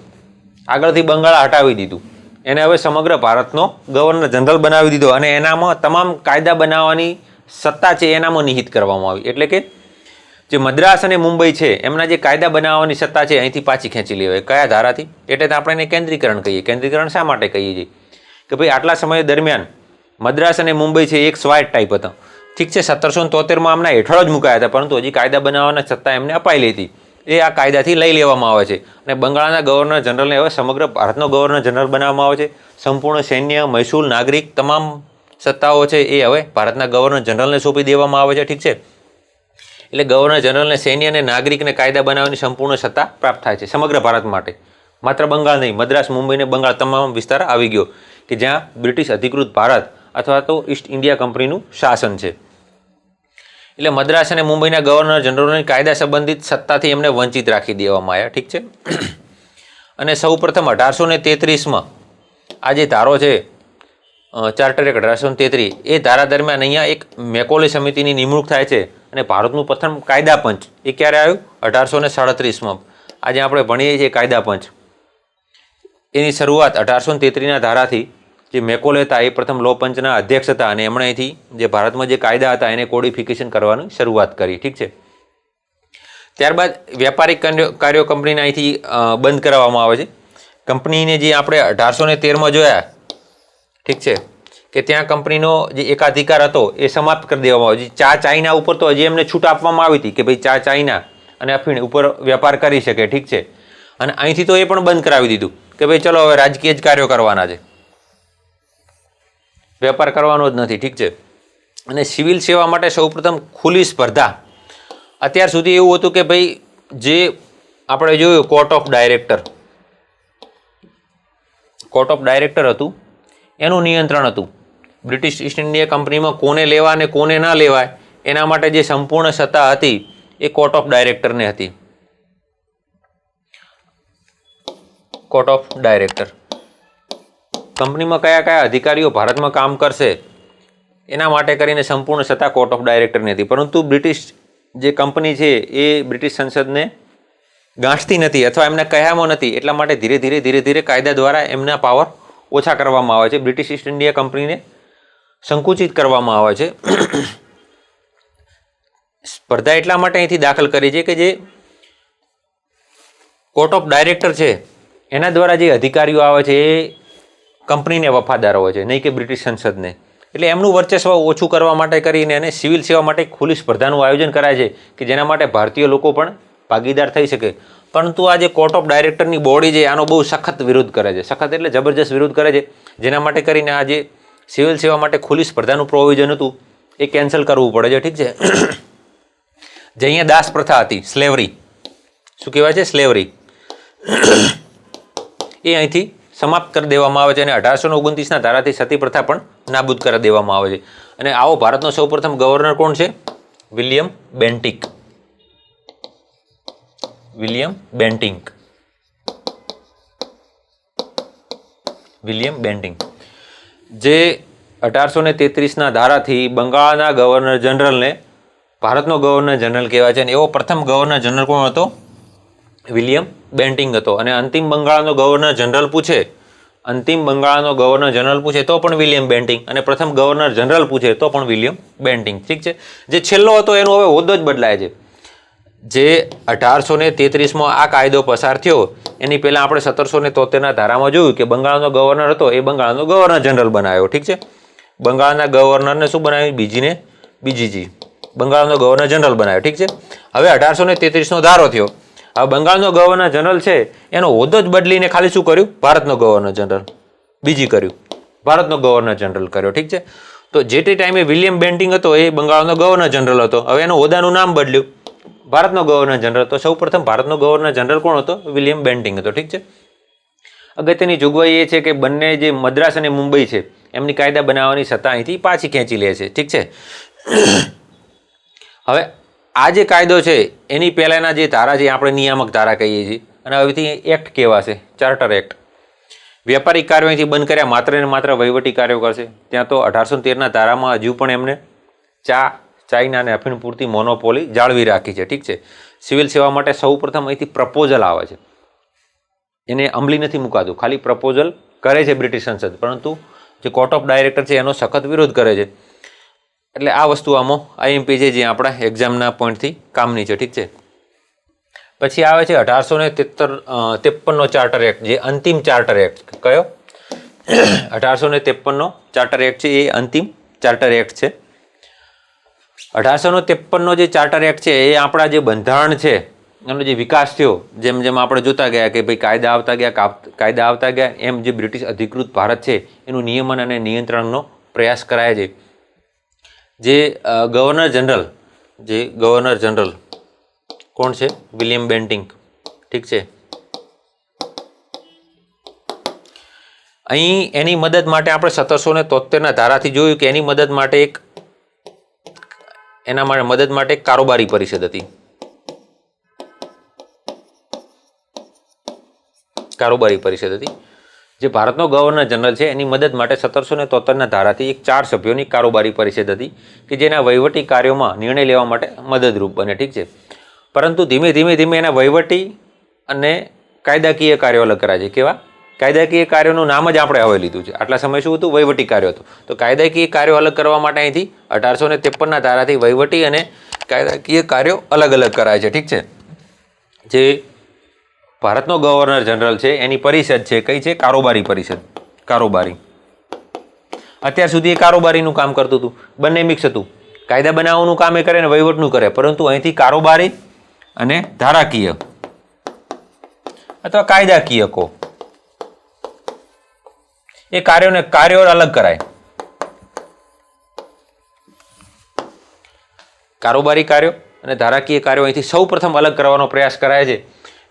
આગળથી બંગાળ હટાવી દીધું, એને હવે સમગ્ર ભારતનો ગવર્નર જનરલ બનાવી દીધો અને એનામાં તમામ કાયદા બનાવવાની સત્તા છે એનામાં નિહિત કરવામાં આવી. એટલે કે જે મદ્રાસ અને મુંબઈ છે એમના જે કાયદા બનાવવાની સત્તા છે અહીંથી પાછી ખેંચી લેવાય. કયા ધારાથી? એટલે આપણે એને કેન્દ્રીકરણ કહીએ. કેન્દ્રીકરણ શા માટે કહીએ છીએ? કે ભાઈ આટલા સમય દરમિયાન મદ્રાસ અને મુંબઈ છે એક સ્વાયત્ત ટાઈપ હતા. ઠીક છે, 1773માં આમના હેઠળ જ મુકાયા હતા, પરંતુ હજી કાયદા બનાવવાના સત્તા એમને અપાયેલી હતી. એ આ કાયદાથી લઈ લેવામાં આવે છે અને બંગાળના ગવર્નર જનરલને હવે સમગ્ર ભારતનો ગવર્નર જનરલ બનાવવામાં આવે છે. સંપૂર્ણ સૈન્ય, મહેસૂલ, નાગરિક તમામ સત્તાઓ છે એ હવે ભારતના ગવર્નર જનરલને સોંપી દેવામાં આવે છે. ઠીક છે, એટલે ગવર્નર જનરલને સૈન્ય અને નાગરિકને કાયદા બનાવવાની સંપૂર્ણ સત્તા પ્રાપ્ત થાય છે સમગ્ર ભારત માટે. માત્ર બંગાળ નહીં, મદ્રાસ, મુંબઈ ને બંગાળ તમામ વિસ્તાર આવી ગયો કે જ્યાં બ્રિટિશ અધિકૃત ભારત અથવા તો ઈસ્ટ ઇન્ડિયા કંપનીનું શાસન છે. એટલે મદ્રાસ અને મુંબઈના ગવર્નર જનરલની કાયદા સંબંધિત સત્તાથી એમને વંચિત રાખી દેવામાં આવ્યા. ઠીક છે, અને સૌ પ્રથમ 1833માં આ જે ધારો છે ચાર્ટર એક્ટ 1833, એ ધારા દરમિયાન અહીંયા એક મેકોલે સમિતિની નિમણૂક થાય છે અને ભારતનું પ્રથમ કાયદા પંચ એ ક્યારે આવ્યું? 1837માં. આજે આપણે ભણીએ છીએ કાયદા પંચ, એની શરૂઆત 1833ના ધારાથી જે મેકોલે હતા એ પ્રથમ લો પંચના અધ્યક્ષ હતા અને એમણે અહીંથી જે ભારતમાં જે કાયદા હતા એને કોડિફિકેશન કરવાની શરૂઆત કરી. ઠીક છે, ત્યારબાદ વ્યાપારિક કાર્યો કંપનીને અહીંથી બંધ કરાવવામાં આવે છે. કંપનીને જે આપણે 1813માં જોયા, ઠીક છે, કે ત્યાં કંપનીનો જે એકાધિકાર હતો એ સમાપ્ત કરી દેવામાં આવે છે. ચા ચાઇના ઉપર તો હજી એમને છૂટ આપવામાં આવી હતી કે ભાઈ ચા ચાઇના અને અફીણ ઉપર વેપાર કરી શકે. ઠીક છે, અને અહીંથી તો એ પણ બંધ કરાવી દીધું કે ભાઈ ચલો હવે રાજકીય જ કાર્યો કરવાના છે, વેપાર કરવાનો જ નથી. ઠીક છે, અને સિવિલ સેવા માટે સૌપ્રથમ ખુલ્લી સ્પર્ધા. અત્યાર સુધી એવું હતું કે ભાઈ જે આપણે જોયું કોર્ટ ઓફ ડાયરેક્ટર હતું એનું નિયંત્રણ હતું. બ્રિટિશ ઈસ્ટ ઇન્ડિયા કંપનીમાં કોને લેવા અને કોને ના લેવાય એના માટે જે સંપૂર્ણ સત્તા હતી એ કોર્ટ ઓફ ડાયરેક્ટરને હતી. કોર્ટ ઓફ ડાયરેક્ટર કંપનીમાં કયા કયા અધિકારીઓ ભારતમાં કામ કરશે એના માટે કરીને સંપૂર્ણ સત્તા કોર્ટ ઓફ ડાયરેક્ટરની હતી. પરંતુ બ્રિટિશ જે કંપની છે એ બ્રિટિશ સંસદને ગાંઠતી નથી અથવા એમને કહેવામાં નથી, એટલા માટે ધીરે ધીરે કાયદા દ્વારા એમના પાવર ઓછા કરવામાં આવે છે. બ્રિટિશ ઈસ્ટ ઇન્ડિયા કંપનીને સંકુચિત કરવામાં આવે છે. સ્પર્ધા એટલા માટે અહીંથી દાખલ કરી છે કે જે કોર્ટ ઓફ ડાયરેક્ટર છે એના દ્વારા જે અધિકારીઓ આવે છે એ કંપનીને વફાદાર હોય છે, નહીં કે બ્રિટિશ સંસદને. એટલે એમનું વર્ચસ્વ ઓછું કરવા માટે કરીને અને સિવિલ સેવા માટે ખુલ્લી સ્પર્ધાનું આયોજન કરાય છે કે જેના માટે ભારતીય લોકો પણ ભાગીદાર થઈ શકે. પરંતુ આ જે કોર્ટ ઓફ ડાયરેક્ટરની બોડી છે આનો બહુ સખત વિરોધ કરે છે. સખત એટલે જબરજસ્ત વિરોધ કરે છે, જેના માટે કરીને આ જે સિવિલ સેવા માટે ખુલ્લી સ્પર્ધાનું પ્રોવિઝન હતું એ કેન્સલ કરવું પડે છે. ઠીક છે, જે અહીંયા દાસ પ્રથા હતી, સ્લેવરી, શું કહેવાય છે? સ્લેવરી, એ અહીંથી સમાપ્ત કરી દેવામાં આવે છે અને 1829ના ધારાથી સતી પ્રથા પણ નાબૂદ કરી દેવામાં આવે છે. અને આવો ભારતનો સૌપ્રથમ ગવર્નર કોણ છે? William Bentinck. વિલિયમ બેન્ટિક જે 1833ના ધારાથી બંગાળના ગવર્નર જનરલને ભારતનો ગવર્નર જનરલ કહેવાય છે. અને એવો પ્રથમ ગવર્નર જનરલ કોણ હતો? વિલિયમ બેન્ટિક હતો. અને અંતિમ બંગાળનો ગવર્નર જનરલ પૂછે તો પણ વિલિયમ બેન્ટિક, અને પ્રથમ ગવર્નર જનરલ પૂછે તો પણ વિલિયમ બેન્ટિક. ઠીક છે, જે છેલ્લો હતો એનો હવે હોદ્દો જ બદલાય છે. જે 1833માં આ કાયદો પસાર થયો એની પહેલાં આપણે 1773ના ધારામાં જોયું કે બંગાળનો ગવર્નર હતો એ બંગાળનો ગવર્નર જનરલ બનાવ્યો. ઠીક છે, બંગાળના ગવર્નરને શું બનાવ્યું? બીજીજી બંગાળનો ગવર્નર જનરલ બનાવ્યો. ઠીક છે, હવે 1833નો ધારો થયો. હવે બંગાળનો ગવર્નર જનરલ છે એનો હોદ્દો જ બદલીને ખાલી શું કર્યું? ભારતનો ગવર્નર જનરલ બીજી કર્યું, ભારતનો ગવર્નર જનરલ કર્યો. ઠીક છે, તો જે તે ટાઈમે વિલિયમ બેન્ટિંગ હતો એ બંગાળનો ગવર્નર જનરલ હતો. હવે એનું હોદ્દાનું નામ બદલ્યું, ભારતનો ગવર્નર જનરલ. તો સૌ પ્રથમ ભારતનો ગવર્નર જનરલ કોણ હતો? વિલિયમ બેન્ટિંગ હતો. ઠીક છે, અગત્યની જોગવાઈ એ છે કે બંને જે મદ્રાસ અને મુંબઈ છે એમની કાયદા બનાવવાની સત્તા અહીંથી પાછી ખેંચી લે છે. ઠીક છે, હવે આ જે કાયદો છે એની પહેલાંના જે ધારા છે આપણે નિયામક ધારા કહીએ છીએ અને હવેથી એક્ટ કહેવાશે, ચાર્ટર એક્ટ. વ્યાપારિક કાર્યો અહીંથી બંધ કર્યા, માત્ર ને માત્ર વહીવટી કાર્યો કરશે. ત્યાં તો 1813ના ધારામાં હજુ પણ એમને ચાઇના અને અફીણ પૂરતી મોનોપોલી જાળવી રાખી છે. ઠીક છે, સિવિલ સેવા માટે સૌ પ્રથમ અહીંથી પ્રપોઝલ આવે છે, એને અમલી નથી મુકાતું, ખાલી પ્રપોઝલ કરે છે બ્રિટિશ સંસદ, પરંતુ જે કોર્ટ ઓફ ડાયરેક્ટર છે એનો સખત વિરોધ કરે છે. એટલે આ વસ્તુ આમાં આઈએમપી છે જે આપણા એક્ઝામના પોઈન્ટથી કામની છે. ઠીક છે, પછી આવે છે 1853નો ચાર્ટર એક્ટ, જે અંતિમ ચાર્ટર એક્ટ. કયો? 1853નો ચાર્ટર એક્ટ છે એ અંતિમ ચાર્ટર એક્ટ છે. 1853નો જે ચાર્ટર એક્ટ છે એ આપણા જે બંધારણ છે એનો જે વિકાસ થયો, જેમ જેમ આપણે જોતા ગયા કે ભાઈ કાયદા આવતા ગયા એમ જે બ્રિટિશ અધિકૃત ભારત છે એનું નિયમન અને નિયંત્રણનો પ્રયાસ કરાય છે. જે ગવર્નર જનરલ કોણ છે? William Bentinck. ઠીક છે, અહીં એની મદદ માટે આપણે 1773ના ધારાથી જોયું કે એની મદદ માટે એક કારોબારી પરિષદ હતી. જે ભારતનો ગવર્નર જનરલ છે એની મદદ માટે 1773ના ધારાથી એક 4 સભ્યોની કારોબારી પરિષદ હતી કે જેના વહીવટી કાર્યોમાં નિર્ણય લેવા માટે મદદરૂપ બને. ઠીક છે, પરંતુ ધીમે ધીમે એના વહીવટી અને કાયદાકીય કાર્યો અલગ કરાય છે. કેવા? કાયદાકીય કાર્યોનું નામ જ આપણે હવે લીધું છે. આટલા સમય શું હતું? વહીવટી કાર્યો હતું. તો કાયદાકીય કાર્યો અલગ કરવા માટે અહીંથી 1853ના ધારાથી વહીવટી અને કાયદાકીય કાર્યો અલગ કરાય છે. ઠીક છે, જે ભારતનો ગવર્નર જનરલ છે એની પરિષદ છે કઈ છે? કારોબારી પરિષદ. કારોબારી અત્યાર સુધી એ કારોબારીનું કામ કરતું હતું, બંને મિક્સ હતું. કાયદા બનાવવાનું કામ એ કરે ને વહીવટનું કરે, પરંતુ અહીંથી કારોબારી અને ધારાકીય અથવા કાયદાકીય કો એ કાર્યો અલગ કરાય. કારોબારી કાર્યો અને ધારાકીય કાર્યો અહીંથી સૌ પ્રથમ અલગ કરવાનો પ્રયાસ કરાય છે.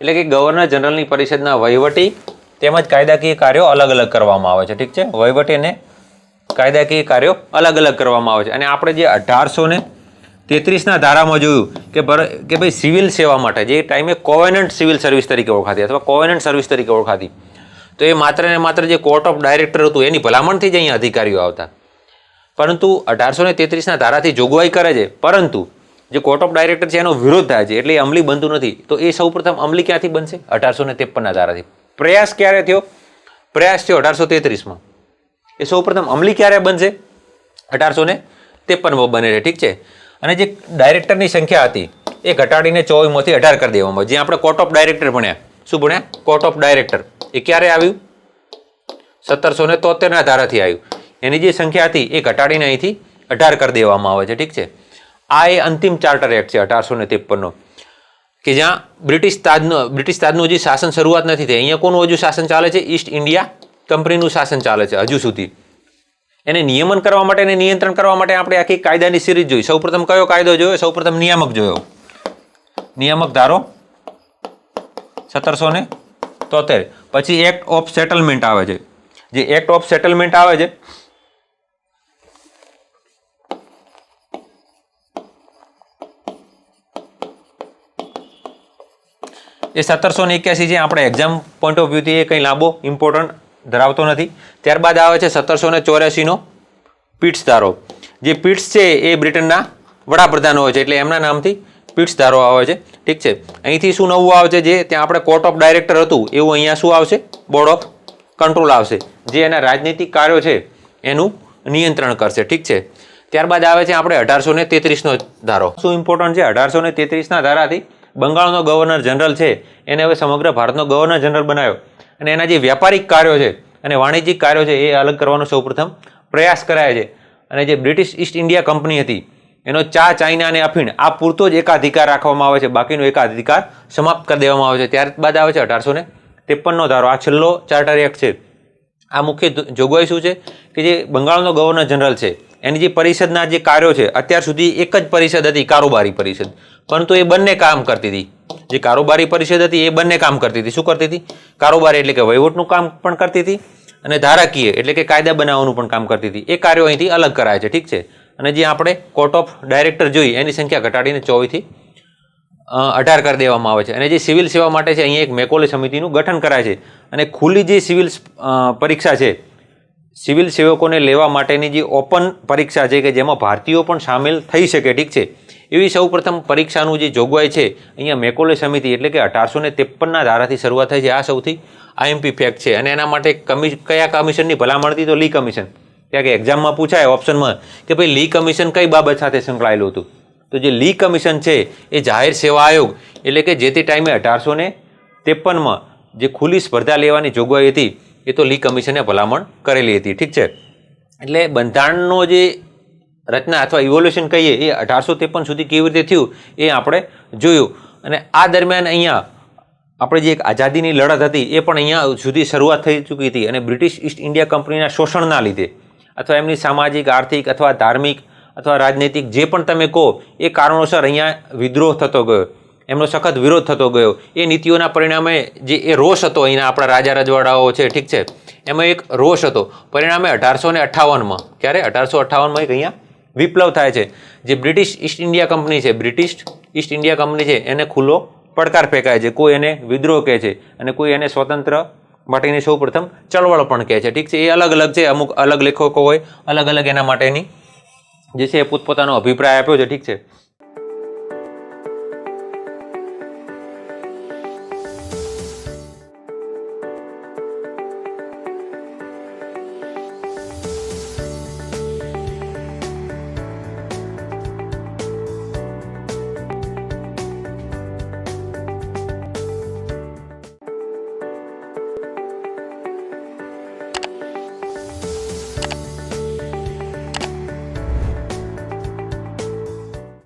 એટલે કે ગવર્નર જનરલની પરિષદના વહીવટી તેમજ કાયદાકીય કાર્યો અલગ કરવામાં આવે છે. ઠીક છે, વહીવટી અને કાયદાકીય કાર્યો અલગ કરવામાં આવે છે. અને આપણે જે 1833ના ધારામાં જોયું કે ભાઈ સિવિલ સેવા માટે જે ટાઈમે કોવેનન્ટ સિવિલ સર્વિસ તરીકે ઓળખાતી અથવા કોવેનન્ટ સર્વિસ તરીકે ઓળખાતી, તો એ માત્ર ને માત્ર જે કોર્ટ ઓફ ડાયરેક્ટર હતું એની ભલામણથી જ અહીંયા અધિકારીઓ આવતા. પરંતુ 1833ના ધારાથી જોગવાઈ કરે છે, પરંતુ જે કોર્ટ ઓફ ડાયરેક્ટર છે એનો વિરોધ થાય છે એટલે એ અમલી બનતું નથી. તો એ સૌ પ્રથમ અમલી ક્યાંથી બનશે? 1853ના ધારાથી. પ્રયાસ ક્યારે થયો? પ્રયાસ થયો 1833માં. એ સૌ પ્રથમ અમલી ક્યારે બનશે? 1853માં બને છે. ઠીક છે, અને જે ડાયરેક્ટરની સંખ્યા હતી એ ઘટાડીને 24માંથી 18 કરી દેવામાં. જે આપણે કોર્ટ ઓફ ડાયરેક્ટર ભણ્યા, શું ભણ્યા? Court of director. એ ક્યારે આવ્યું? 1773ના ધારાથી આવ્યું. એની જે સંખ્યા હતી એ ઘટાડીને અહીંથી 18 કરી દેવામાં આવે છે. ઠીક છે, આ એ અંતિમ ચાર્ટર એક્ટ છે 1853નો, કે જ્યાં બ્રિટિશ તાજનું હજી શાસન શરૂઆત નથી થઈ. અહીંયા કોનું હજુ શાસન ચાલે છે? ઈસ્ટ ઇન્ડિયા કંપનીનું શાસન ચાલે છે હજુ સુધી. એને નિયમન કરવા માટે અને નિયંત્રણ કરવા માટે આપણે આખી કાયદાની સિરીઝ જોઈ. સૌપ્રથમ કયો કાયદો જોયો? સૌપ્રથમ નિયામક જોયો. નિયામક ધારો 1773. પછી એક્ટ ઓફ સેટલમેન્ટ આવે છે. જે એક્ટ ઓફ સેટલમેન્ટ આવે છે એ 1781 છે. આપણે એક્ઝામ પોઈન્ટ ઓફ વ્યૂથી એ કંઈ લાંબો ઇમ્પોર્ટન્ટ ધરાવતો નથી. ત્યારબાદ આવે છે 1784નો પીટ્સ ધારો. જે પીટ્સ છે એ બ્રિટનના વડાપ્રધાન હોય છે એટલે એમના નામથી પીટ્સ ધારો આવે છે. ઠીક છે, અહીંથી શું નવું આવે છે? જે ત્યાં આપણે કોર્ટ ઓફ ડાયરેક્ટર હતું એવું અહીંયા શું આવશે? બોર્ડ ઓફ કંટ્રોલ આવશે, જે એના રાજનૈતિક કાર્યો છે એનું નિયંત્રણ કરશે. ઠીક છે, ત્યારબાદ આવે છે આપણે 1833નો ધારો. શું ઇમ્પોર્ટન્ટ છે? 1833ના ધારાથી બંગાળનો ગવર્નર જનરલ છે એને હવે સમગ્ર ભારતનો ગવર્નર જનરલ બનાવ્યો અને એના જે વ્યાપારિક કાર્યો છે અને વાણિજ્યિક કાર્યો છે એ અલગ કરવાનો સૌપ્રથમ પ્રયાસ કરાય છે. અને જે બ્રિટિશ ઈસ્ટ ઇન્ડિયા કંપની હતી એનો ચા, ચાઇના અને અફીણ આ પૂરતો જ એકાધિકાર રાખવામાં આવે છે, બાકીનો એકાધિકાર સમાપ્ત કરી દેવામાં આવે છે. ત્યારબાદ આવે છે 1853નો ધારો, આ છેલ્લો ચાર્ટર એક્ટ છે. આ મુખ્ય જોગવાઈ શું છે કે જે બંગાળનો ગવર્નર જનરલ છે એની જે પરિષદના જે કાર્યો છે, અત્યાર સુધી એક જ પરિષદ હતી કારોબારી પરિષદ, પરંતુ એ બંને કામ કરતી હતી. જે કારોબારી પરિષદ હતી એ બંને કામ કરતી હતી. શું કરતી હતી? કારોબારી એટલે કે વહીવટનું કામ પણ કરતી હતી અને ધારાકીય એટલે કે કાયદા બનાવવાનું પણ કામ કરતી હતી. એ કાર્યો અહીંથી અલગ કરાય છે. ઠીક છે. અને જે આપણે કોર્ટ ઓફ ડાયરેક્ટર જોઈ એની સંખ્યા ઘટાડીને 24થી 18 કરી દેવામાં આવે છે. અને જે સિવિલ સેવા માટે છે અહીંયા એક મેકોલે સમિતિનું ગઠન કરાય છે. અને ખુલ્લી જે સિવિલ પરીક્ષા છે, સિવિલ સેવકોને લેવા માટેની જે ઓપન પરીક્ષા છે કે જેમાં ભારતીયો પણ સામેલ થઈ શકે, ઠીક છે, એવી સૌપ્રથમ પરીક્ષાનું જે જોગવાઈ છે અહીંયા મેકોલે સમિતિ એટલે કે 1853ના ધારાથી શરૂઆત થઈ છે. આ સૌથી આઈએમપી ફેક્ટ છે. અને એના માટે કયા કમિશનની ભલામણ હતી? તો લી કમિશન. ત્યાં કે એક્ઝામમાં પૂછાય ઓપ્શનમાં કે ભાઈ લી કમિશન કઈ બાબત સાથે સંકળાયેલું હતું? તો જે લી કમિશન છે એ જાહેર સેવા આયોગ એટલે કે જે તે ટાઈમે 1853માં જે ખુલ્લી સ્પર્ધા લેવાની જોગવાઈ હતી એ તો લી કમિશને ભલામણ કરેલી હતી. ઠીક છે. એટલે બંધારણનો જે રચના અથવા ઇવોલ્યુશન કહીએ એ 1853 સુધી કેવી રીતે થયું એ આપણે જોયું. અને આ દરમિયાન અહીંયા આપણે જે એક આઝાદીની લડત હતી એ પણ અહીંયા સુધી શરૂઆત થઈ ચૂકી હતી. અને બ્રિટિશ ઈસ્ટ ઇન્ડિયા કંપનીના શોષણના લીધે અથવા એમની સામાજિક, આર્થિક અથવા ધાર્મિક અથવા રાજનૈતિક જે પણ તમે કહો એ કારણોસર અહીંયા વિદ્રોહ થતો ગયો, એમનો સખત વિરોધ થતો ગયો. એ નીતિઓના પરિણામે જે એ રોષ હતો અહીંના આપણા રાજા રજવાડાઓ છે, ઠીક છે, એમાં એક રોષ હતો. પરિણામે 1858માં ક્યારે 1858માં એક અહીંયા વિપ્લવ થાય છે. જે બ્રિટિશ ઈસ્ટ ઇન્ડિયા કંપની છે, બ્રિટિશ ઈસ્ટ ઇન્ડિયા કંપની છે એને ખુલ્લો પડકાર ફેંકાય છે. કોઈ એને વિદ્રોહ કહે છે અને કોઈ એને સ્વતંત્ર માટેની સૌપ્રથમ ચળવળ પણ કહે છે. ઠીક છે. એ અલગ અલગ છે. અમુક અલગ લેખકો હોય, અલગ અલગ એના માટેની જે છે એ પોતપોતાનો અભિપ્રાય આપ્યો છે. ઠીક છે.